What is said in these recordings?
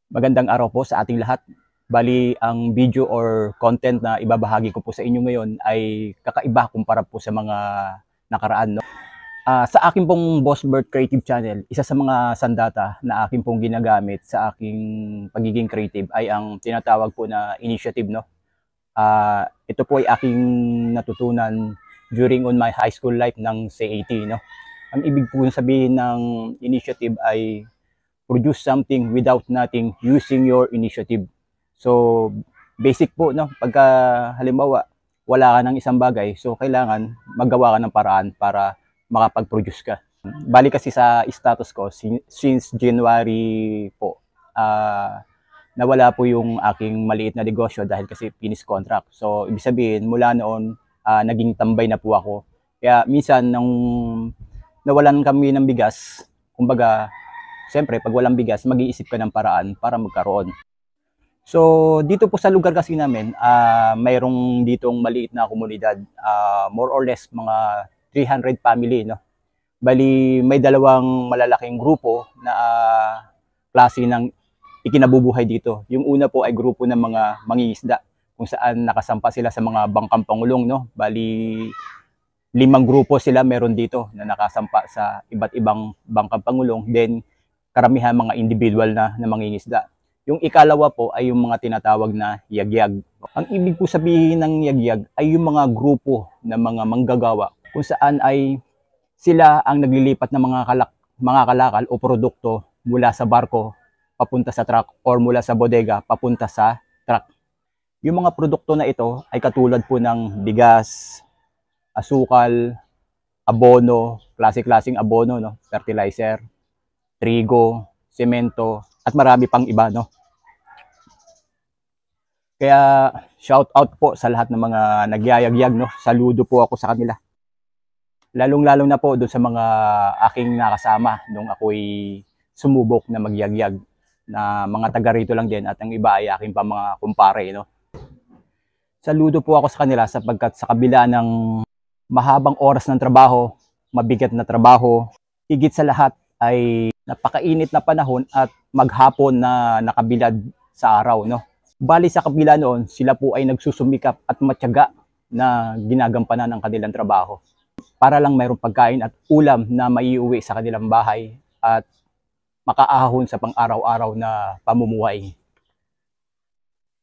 Magandang araw po sa ating lahat. Bali, ang video or content na ibabahagi ko po sa inyo ngayon ay kakaiba kumpara po sa mga nakaraan. No? Sa aking pong Boss Bert Creative Channel, isa sa mga sandata na aking pong ginagamit sa aking pagiging creative ay ang tinatawag po na initiative. No? Ito po ay aking natutunan during on my high school life ng CAT. No? Ang ibig po sabihin ng initiative ay produce something without nothing using your initiative. So, basic po, no? Pagka halimbawa, wala ka ng isang bagay, so kailangan magawa ka ng paraan para makapag-produce ka. Bali kasi sa status ko, since January po, nawala po yung aking maliit na negosyo dahil kasi finish contract. So, ibig sabihin, mula noon, naging tambay na po ako. Kaya minsan, nung nawalan kami ng bigas, kumbaga, siyempre, pag walang bigas, mag-iisip ka ng paraan para magkaroon. So, dito po sa lugar kasi namin, mayroong ditong maliit na komunidad, more or less mga 300 family, no? Bali, may dalawang malalaking grupo na klase ng ikinabubuhay dito. Yung una po ay grupo ng mga mangingisda, kung saan nakasampa sila sa mga bangkang pangulong, no? Bali, 5 grupo sila meron dito na nakasampa sa iba't ibang bangkang pangulong. Then, karamihan mga individual na mangingisda. Yung ikalawa po ay yung mga tinatawag na yagyag. Ang ibig po sabihin ng yagyag ay yung mga grupo ng mga manggagawa kung saan ay sila ang naglilipat ng mga kalakal o produkto mula sa barko papunta sa truck or mula sa bodega papunta sa truck. Yung mga produkto na ito ay katulad po ng bigas, asukal, abono, klase-klaseng abono, no? Fertilizer, trigo, semento, at marami pang iba, no? Kaya shout out po sa lahat ng mga nagyayagyag, no? Saludo po ako sa kanila. Lalong-lalong na po doon sa mga aking nakasama nung ako'y sumubok na magyagyag na mga taga rito lang din at ang iba ay aking pa mga kumpare, no? Saludo po ako sa kanila sapagkat sa kabila ng mahabang oras ng trabaho, mabigat na trabaho, higit sa lahat ay napakainit na panahon at maghapon na nakabilad sa araw, no? Bali sa kabila noon, sila po ay nagsusumikap at matyaga na ginagampanan ang kanilang trabaho para lang mayroong pagkain at ulam na maiuwi sa kanilang bahay at makaahon sa pang-araw-araw na pamumuhay.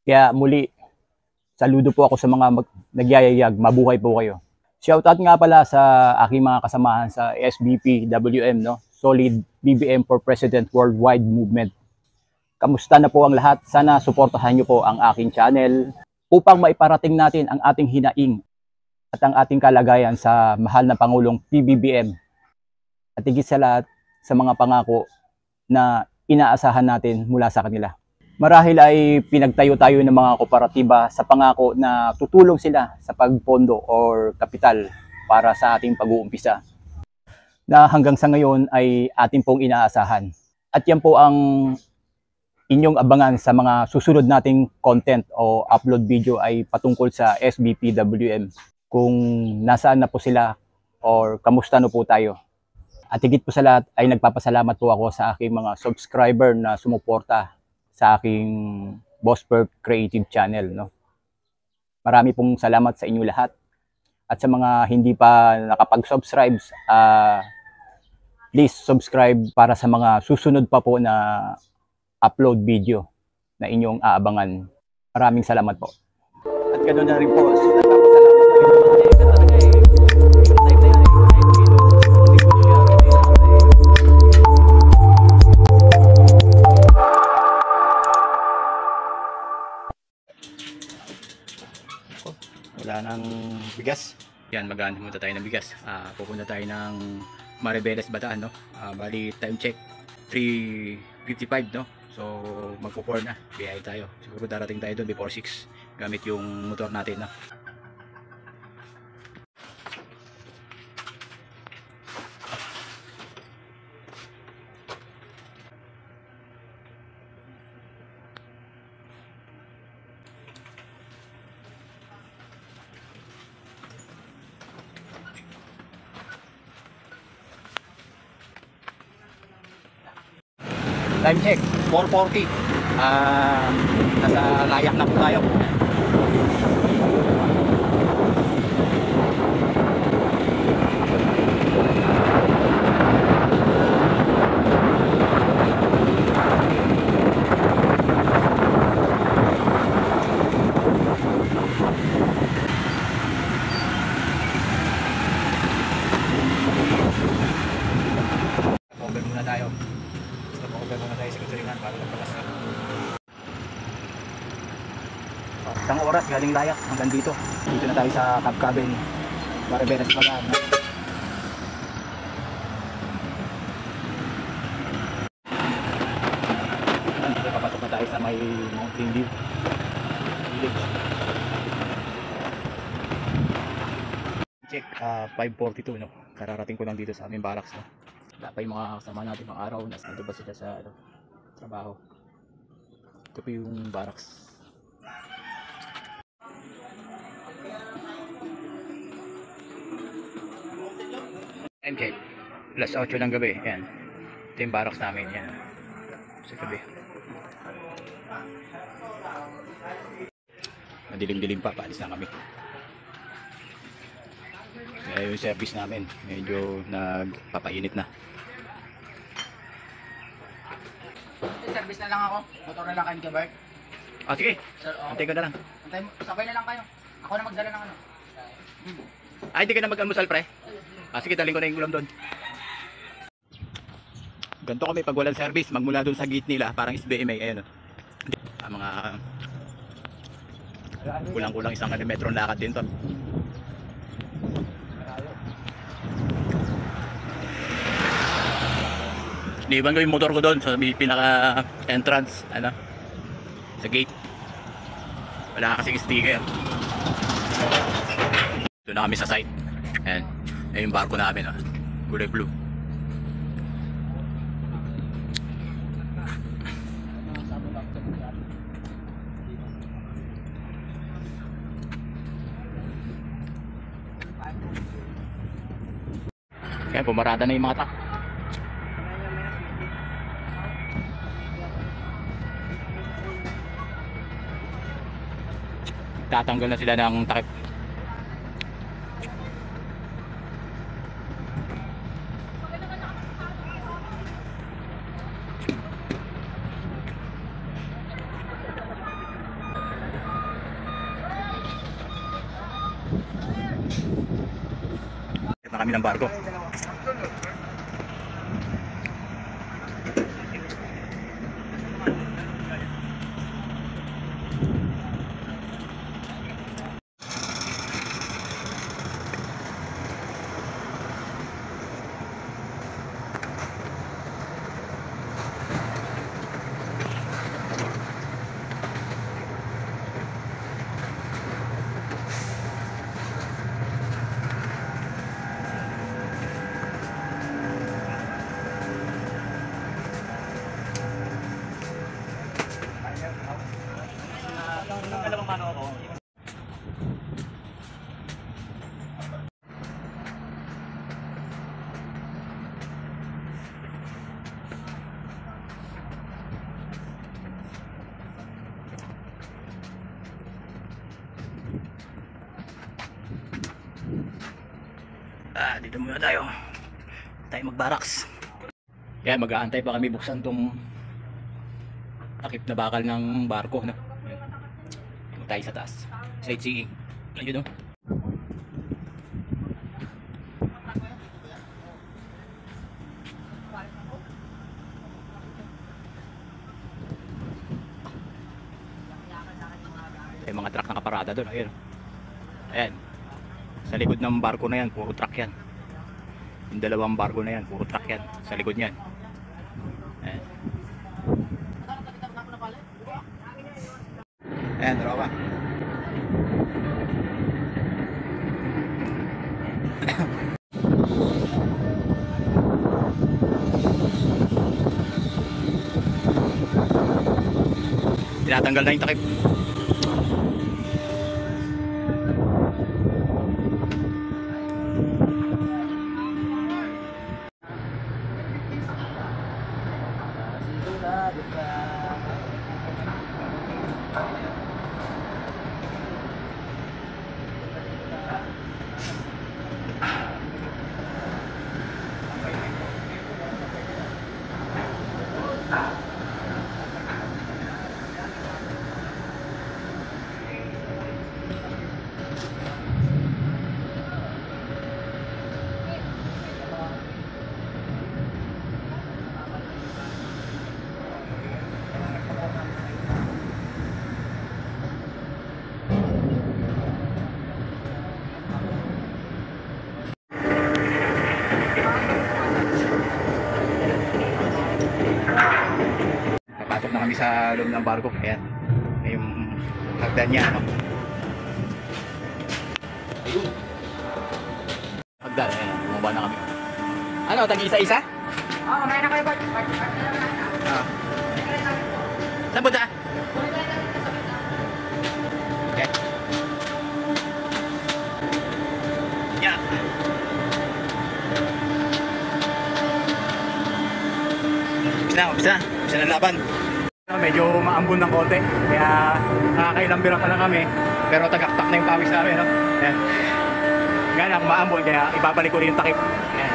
Kaya muli, saludo po ako sa mga nagyayayag, mabuhay po kayo. Shoutout nga pala sa aking mga kasamahan sa SBP WM, no? Solid BBM for President Worldwide Movement. Kamusta na po ang lahat? Sana suportahan niyo po ang aking channel upang maiparating natin ang ating hinaing at ang ating kalagayan sa mahal na Pangulong PBBM. At higit sa lahat sa mga pangako na inaasahan natin mula sa kanila. Marahil ay pinagtayo tayo ng mga kooperatiba sa pangako na tutulong sila sa pagpondo or kapital para sa ating pag-uumpisa na hanggang sa ngayon ay ating pong inaasahan. At yan po ang inyong abangan sa mga susunod nating content o upload video ay patungkol sa SBPWM. Kung nasaan na po sila or kamusta na po tayo. At higit po sa lahat ay nagpapasalamat po ako sa aking mga subscriber na sumuporta sa aking Boss Bert Creative Channel. No? Marami pong salamat sa inyo lahat. At sa mga hindi pa nakapag-subscribe, please subscribe para sa mga susunod pa po na upload video na inyong aabangan. Maraming salamat po. At ganoon na rin po, wala nang bigas. Yan, maghanap muna tayo ng bigas. Pupunta tayo ng Maribeles, Bataan, no? Bali, time check 3:55, no? So, magpo-4 na. Biyahe tayo. Siguro darating tayo doon before 6 gamit yung motor natin, no? Time check, 4:40. Nasa layak na po tayo. Over muna tayo. Over muna tayo sa Katulingan para magpalas na. Isang oras galing layak hanggang dito. Dito na tayo sa Cabcaben. Maribeles Bagan. Dito papasok na tayo sa may Mountain View Village. Check 5:42 no. Kararating ko lang dito sa aming barracks no. Wala pa yung mga kasama natin mga araw. Nandito ba sila sa trabaho. Ito po yung barracks. MK, plus 8 ng gabi. Yan. Ito yung barracks namin. Yan. Sa gabi. Madilim-dilim pa. Paalis na kami. Kaya yung service namin medyo nagpapainit na. Service na lang ako. Motor na lang kayo ni Bert. Sige. Sir, Antay ko na lang. sabay na lang kayo. Ako na magdala ng ano. Ay, hindi ka na mag-almusal, pre. Sige, daling ko na yung ulam doon. Ganito kami pag walang service. Magmula doon sa gate nila, parang SBMA. Ayun, mga kulang-kulang 1 kilometro ang lakad din to. Iniwan ko yung motor ko doon sa pinaka entrance, sa gate. Wala kasing sticker. Doon na kami sa site. Ayan, yung barko namin, kulay blue. Kaya pumarada na yung mga truck. Tatanggal na sila ng takip. Na kami ng barko. Dito muna tayo magbaraks. Kaya mag-aantay pa kami buksan tong takip na bakal ng barko, no? Dito tayo sa taas, sightseeing. Ayun, no? May mga truck nakaparada doon, ayun. Ayan. Sa likod ng barko na yan, puro truck yan. Yung dalawang barko na yan, puro truck yan. Sa likod niyan. Ayan. Ayan, tropa. Tinatanggal na yung takip. sa loob ng barko. Ayan. Yung hagdan niya, ano. Ayun. Hagdan, ayan. Bumaba na kami. Ano, tag-isa-isa? Oo, kumain na kayo, Bart. Ah. Saan punta? Okay. Yeah. Umpisa na laban. Medyo maambon ng konti, kaya nakakailang bira pa lang kami, pero tagaktak na yung pawis namin, no? Ayan. Nga lang, maambon, kaya ibabalik ko rin yung takip. Ayan.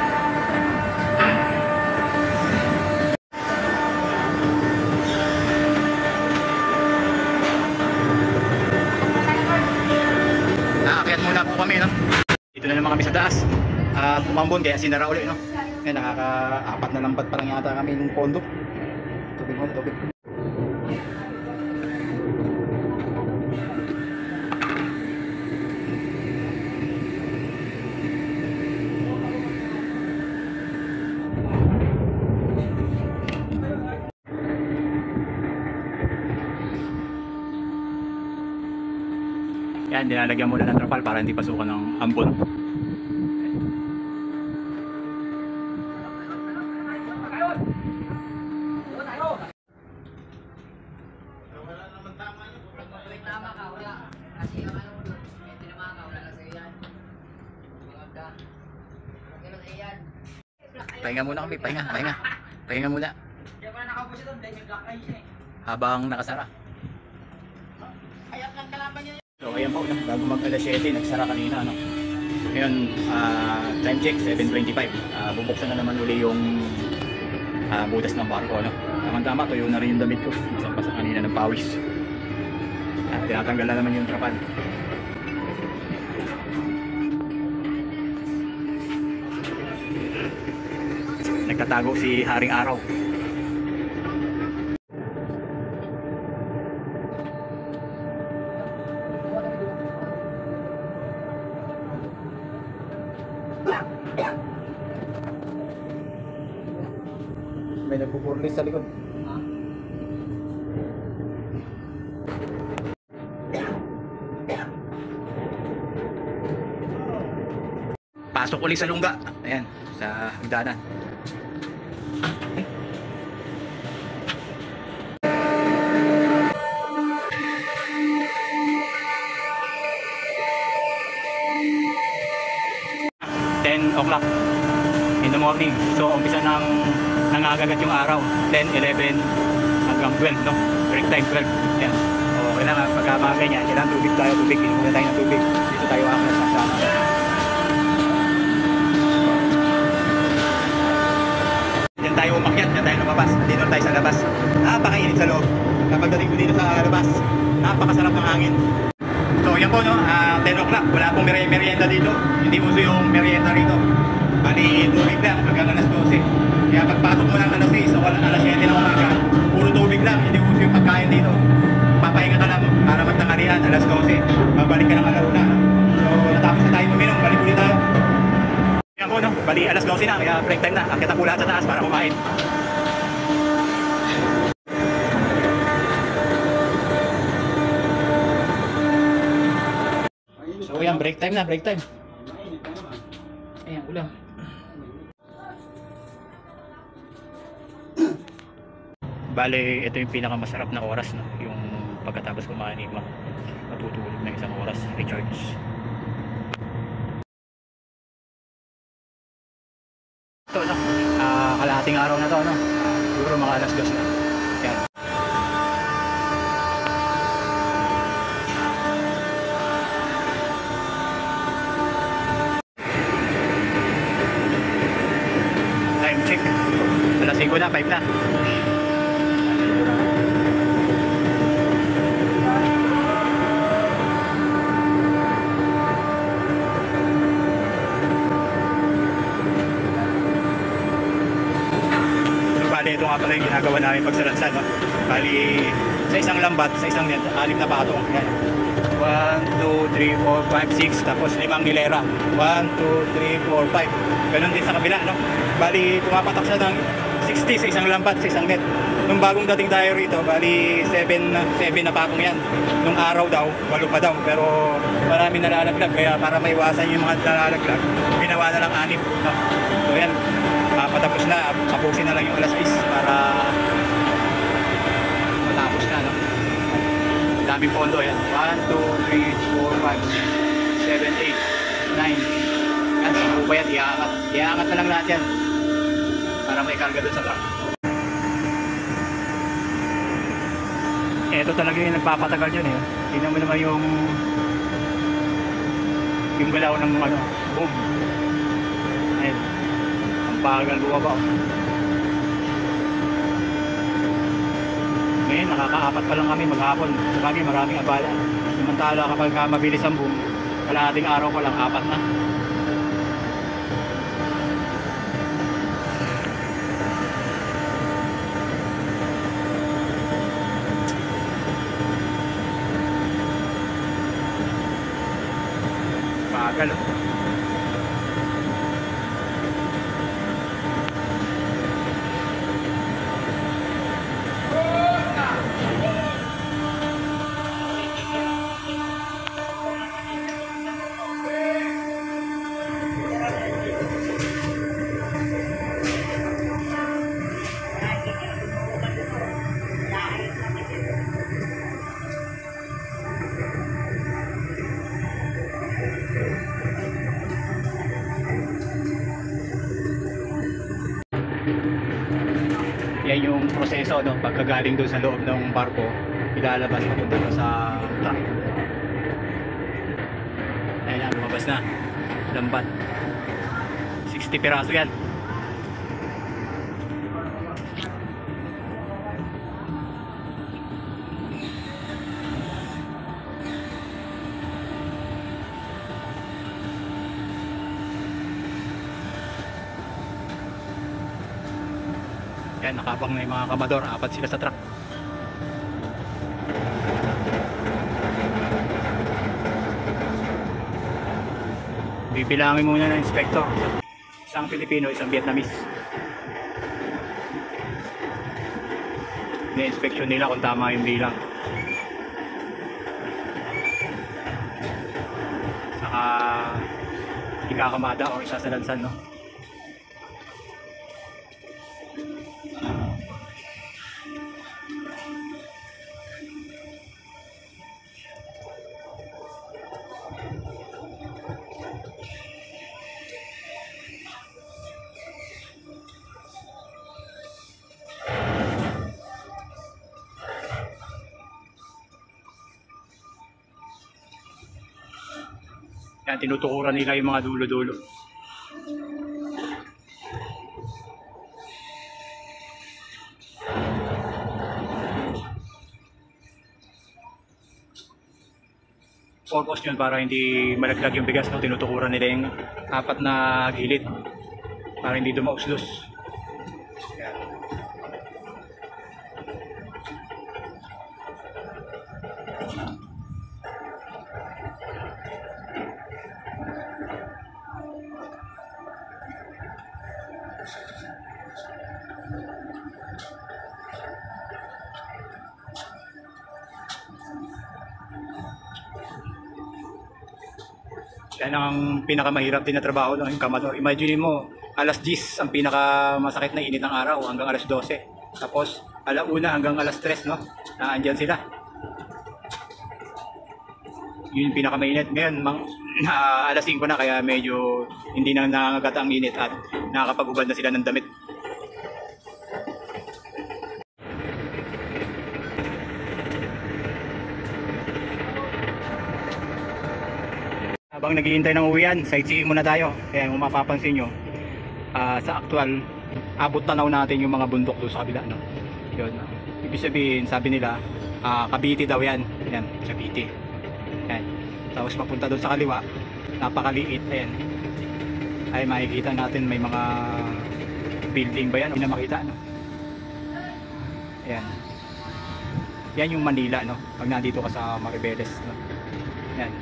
Nakakayat muna po kami, no? Dito na naman kami sa taas. Umambon, kaya sinara ulit, no? Ayan, nakaka-4 na lambat pa lang yata kami ng pondo. Tubig mo na, tubig. Yan, dinalagyan muna ng trapal para hindi pasukan ng ambon. Pahinga muna kami, pahinga muna. Habang nakasara. So ayan po, bago mag alas 7, nagsara kanina, no? Ngayon, time check, 7:25. Bubuksan na naman uli yung butas ng barko, no? Tama-tama, tuyo na rin yung damit ko. Basang-basa kanina ng pawis. Tinatanggal na naman yung trapal. Nagtatago si Haring Araw. May nagpupurlis sa likod. Pasok ulit sa lungga. Ayan, sa hagdanan. O'clock in the morning. So umpisa nang nangagagat yung araw. 10, 11 hanggang 12, no? Break time 12. Yan. So kailangan pagkamaga niya, kailangan tubig tayo, tubig. Inumin tayo ng tubig. Dito tayo aklas sa sama. Diyan tayo umakyat, diyan tayo lumabas. Dito tayo sa labas. Napakainit sa loob. Kapag dating ko dito sa labas, napakasarap ng hangin. So yan po, no, 10 o'clock, wala pong merienda dito. Hindi uso yung merienda rito. Bali, tubig lang hanggang alas 12. Kaya pagpasok mo ng alas 6 o alas 7 ng umaga, puro tubig lang, hindi uso yung pagkain dito. Papahinga ka lang para magtanghalian, alas 12. Babalik ka ng alauna. So natapos na tayo uminom, balik ulit tayo. Yan po, no, bali alas 12 na, kaya break time na. Akit po lahat sa taas para kumain. So yan, break time na, break time. Ayan, ulam. Bale, ito yung pinakamasarap na oras, no? Yung pagkatapos kumain, matutulog na isang oras, recharge. Ito, no? Kalahating araw na to, no? Siguro mga alas 2 na. Yan. Check. Alas 5 na, 5 na. So bali, ito nga pala yung ginagawa namin pagsalansan, no? Bali, sa isang lambat, sa isang net, 6 na patong. Yan. 1, 2, 3, 4, 5, 6, tapos 5 hilera. 1, 2, 3, 4, 5. Ganon din sa kabila, no? Bali, pumapatak siya ng 60 sa isang lambat, sa isang net. Nung bagong dating tayo rito, bali 7 na pakong yan. Nung araw daw, 8 pa daw. Pero marami nalalaglag. Kaya para maiwasan yung mga nalalaglag, ginawa na lang 6. No? So yan, patapos na. Tapusin na lang yung alas 6 para matapos na. No? Daming pondo yan. 1, 2, 3, 4, 5, 6, 7, 8, 9. Yan, 10 pa yan. Iaangat. Iaangat na lang lahat yan. Para may karga doon sa truck. Ito talaga yung nagpapatagal dyan eh. Tingnan mo naman yung galaw ng ano, boom. Ayun. Ang bagal bumaba. Ngayon, nakakaapat pa lang kami maghapon. Sabagay, maraming abala. Samantala kapag mabilis ang boom, kalahating araw pa lang, 4 na. Bagal. Yan yung proseso, no? Pagkagaling doon sa loob ng barko, ilalabas papunta doon sa truck. Ayun na, lumabas na. Lambat. 60 piraso yan. Yan, nakabang na yung mga kamador. 4 sila sa truck. Bibilangin muna ng inspector. Isang Pilipino, isang Vietnamese. Ni-inspection nila kung tama yung bilang. Saka ikakamada o isasalansan, no? Yan, tinutukuran nila yung mga dulo-dulo. Purpose yun para hindi malaglag yung bigas, no? Tinutukuran nila yung 4 na gilid para hindi dumauslos. Yan. Yan ang pinakamahirap din na trabaho ng kamador. Imagine mo, alas 10 ang pinakamasakit na init ng araw hanggang alas 12. Tapos alauna hanggang alas 3, no? Naandyan sila. Yun yung pinakamainit. Ngayon, alas 5 na kaya medyo hindi na nangangagat ang init at nakakapag-ubad na sila ng damit. Habang naghihintay ng uwian, sightseeing muna tayo. Kaya kung mapapansin nyo, sa actual, abot tanaw natin yung mga bundok doon sa kabila. No? Yun. Ibig sabihin, sabi nila, Cavite daw yan. Yan, Cavite. Yan. Tapos mapunta doon sa kaliwa, napakaliit. Ayan. Ay makikita natin may mga building ba yan? Hindi na makita. No? Ayan. Yan yung Manila, no? Pag nandito ka sa Maribeles. No? Yan.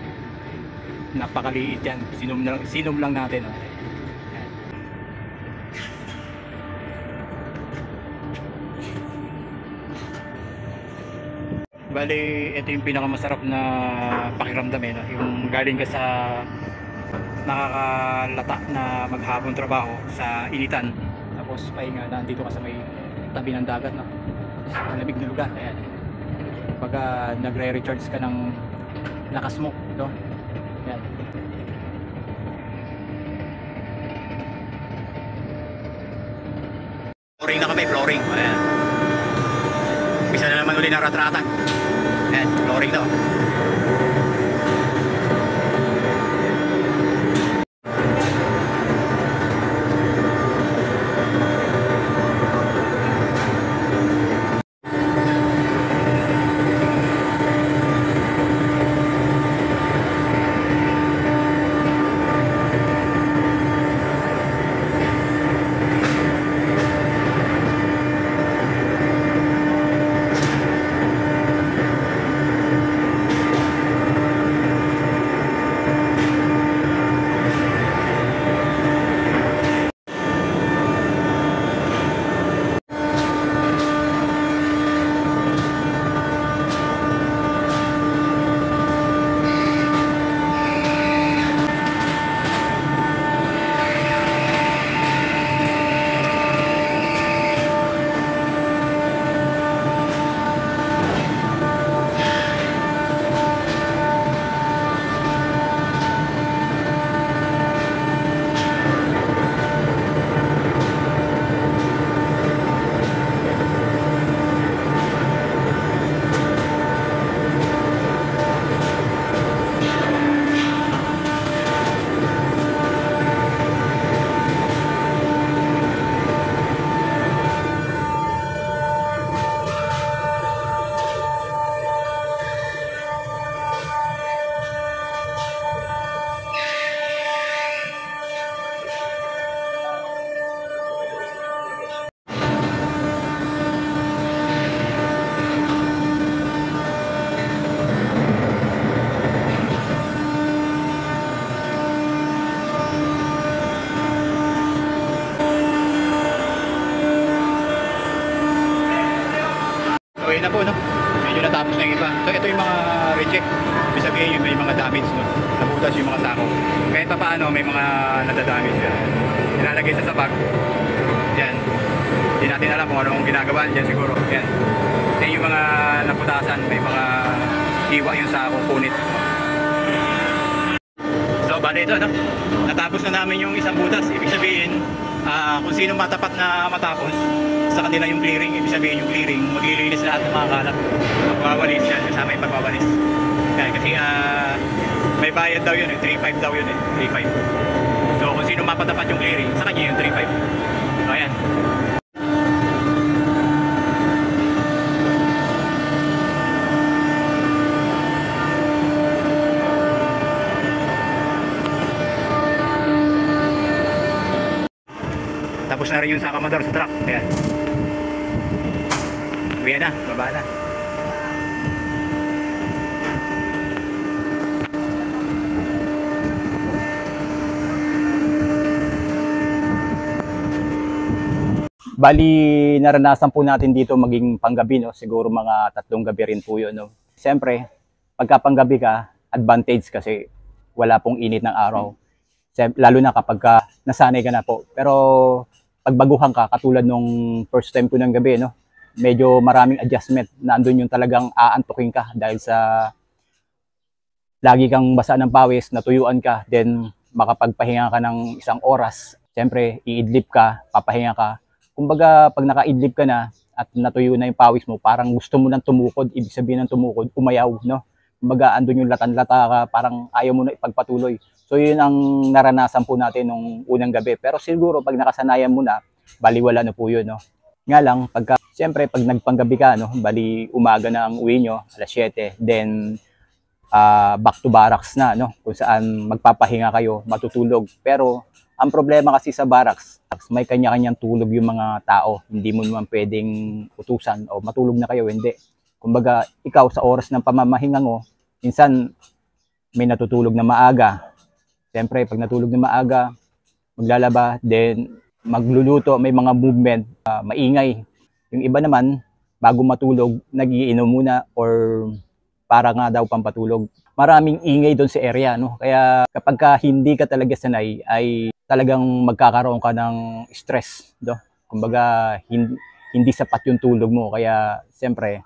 Napakaliit yan. Sinom lang natin. Oh. Yan. Bali, ito yung pinakamasarap na pakiramdam no? Yung galing ka sa nakakalata na maghapon trabaho sa initan. Tapos pahinga, nandito ka sa may tabi ng dagat, no? Sa malamig na lugar. Ayan. Pagka nagre-recharge ka ng lakas mo, no? Ayan. Flooring na kami, flooring. Ayan. Bisa na naman uli ng ratratan. Ayan, flooring na. So yun na po, no? Medyo natapos na yung iba. So ito yung mga reject. Ibig sabihin yung may mga damage, no? Nabutas yung mga sako. Kahit pa paano may mga nadadamage yan. Nilalagay sa bag. Yan. Hindi natin alam kung anong ginagawa dyan siguro. Yan. Yan yung mga naputasan. May mga iwa yung sako, punit. So bali ito, no? Natapos na namin yung isang butas. Ibig sabihin, kung sino matapat na matapos sa kanila yung clearing, ibig sabihin yung clearing, maglilinis lahat ng mga kalat. Magwawalis yan, kasama yung pagwawalis. Kaya kasi may bayad daw yun 3.5 daw yun 3.5. So kung sino mapatapat yung clearing, sa kanya yung 3.5. So ayan. Tapos na rin yung sakamador sa truck. Ayan. Uwi na, baba na. Bali, naranasan po natin dito maging panggabi, no? Siguro mga 3 gabi rin po yun, no? Siyempre, pagka panggabi ka, advantage kasi wala pong init ng araw. Lalo na kapag nasanay ka na po. Pero pag baguhan ka, katulad nung first time ko ng gabi, no? Medyo maraming adjustment. Nandun yung talagang aantukin ka dahil sa lagi kang basa ng pawis, natuyuan ka, then makapagpahinga ka ng 1 oras. Siyempre, iidlip ka, papahinga ka. Kumbaga, pag nakaidlip ka na at natuyo na yung pawis mo, parang gusto mo nang tumukod. Ibig sabihin ng tumukod, umayaw, no? Kumbaga, andun yung latan-lata ka, parang ayaw mo na ipagpatuloy. So, yun ang naranasan po natin nung unang gabi. Pero siguro, pag nakasanayan mo na, baliwala na po yun, no? Nga lang, siyempre, pag nagpanggabi ka, no? Bali, umaga na ang uwi nyo, alas 7, then back to barracks na, no? Kung saan magpapahinga kayo, matutulog. Pero, ang problema kasi sa barracks, may kanya-kanyang tulog yung mga tao. Hindi mo naman pwedeng utusan o matulog na kayo, hindi. Kumbaga, ikaw sa oras ng pamamahinga mo, minsan may natutulog na maaga. Siyempre, pag natulog na maaga, maglalaba, then magluluto, may mga movement, maingay. Yung iba naman, bago matulog, nagiinom muna or para nga daw pampatulog. Maraming ingay doon sa area, no? Kaya kapag hindi ka talaga sanay, ay talagang magkakaroon ka ng stress, no? Kumbaga, hindi sapat yung tulog mo. Kaya, siyempre,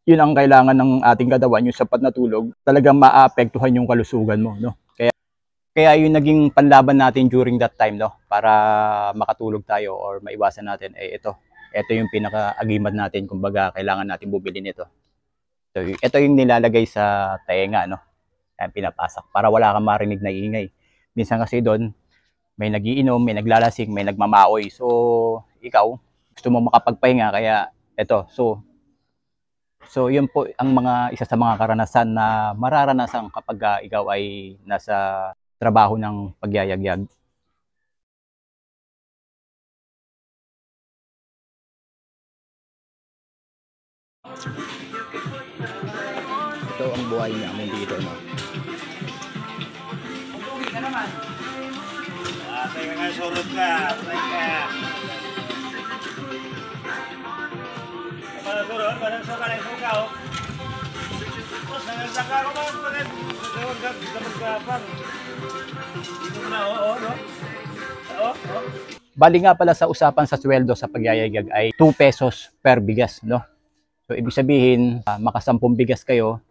yun ang kailangan ng ating katawan, yung sapat na tulog, talagang maapektuhan yung kalusugan mo, no? Kaya yung naging panlaban natin during that time, no, para makatulog tayo or maiwasan natin, ito yung pinaka-agimat natin, kumbaga kailangan natin bumili nito. So, ito yung nilalagay sa tenga, no, ayan, pinapasak para wala kang marinig na ingay. Minsan kasi doon may nagiinom, may naglalasing, may nagmamaoy. So ikaw gusto mo makapagpahinga, kaya ito. So yun po ang isa sa mga karanasan na mararanasan kapag ikaw ay nasa trabaho ng pagyayagyag. Ito ang buhay namin dito, no? Uwi ka naman. Tayo nga surot ka. Tayo ka. Para surot, parang suka na yung suka, oh. Tapos nangasaka ko ba? Tawag ka, dapat kapang. Dito mo na, oo, no? Oo. Bali nga pala sa usapan sa sweldo sa pagyayagyag ay 2 pesos per bigas, no? So ibig sabihin, makasampung bigas kayo,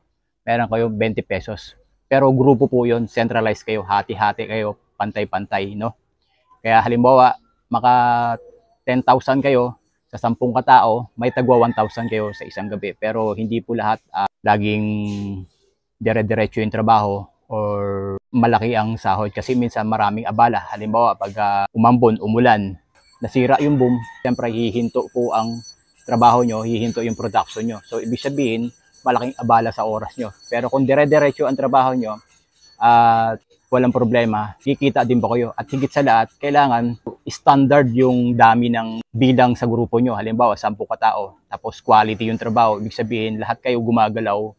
meron kayo 20 pesos. Pero grupo po 'yon, centralized kayo, hati-hati kayo, pantay-pantay, no? Kaya halimbawa, maka 10,000 kayo sa 10 katao, may tagwa 1,000 kayo sa isang gabi. Pero hindi po lahat laging dire-diretso yung trabaho or malaki ang sahod kasi minsan maraming abala. Halimbawa, pag umambon, umulan, nasira yung boom, siyempre hihinto po ang trabaho nyo, hihinto yung production nyo. So, ibig sabihin, malaking abala sa oras nyo. Pero kung dire-diretso ang trabaho nyo at walang problema, kikita din ba kayo? At higit sa lahat, kailangan standard yung dami ng bilang sa grupo nyo. Halimbawa, 10 katao, tapos quality yung trabaho. Ibig sabihin, lahat kayo gumagalaw.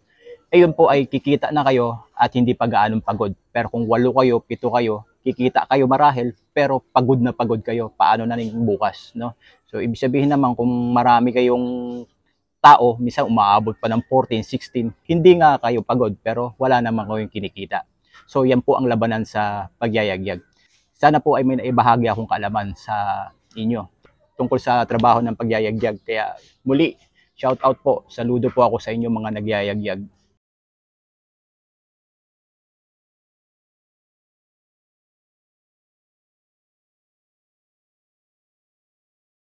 Ayun po ay kikita na kayo at hindi pa gaanong pagod. Pero kung 8 kayo, 7 kayo, kikita kayo marahil, pero pagod na pagod kayo. Paano na rin bukas, no? So, ibig sabihin naman, kung marami kayong tao, minsan umaabot pa ng 14, 16, hindi nga kayo pagod, pero wala naman kayong kinikita. So, yan po ang labanan sa pagyayagyag. Sana po ay may naibahagi akong kaalaman sa inyo tungkol sa trabaho ng pagyayagyag. Kaya muli, shout out po, saludo po ako sa inyo mga nagyayagyag.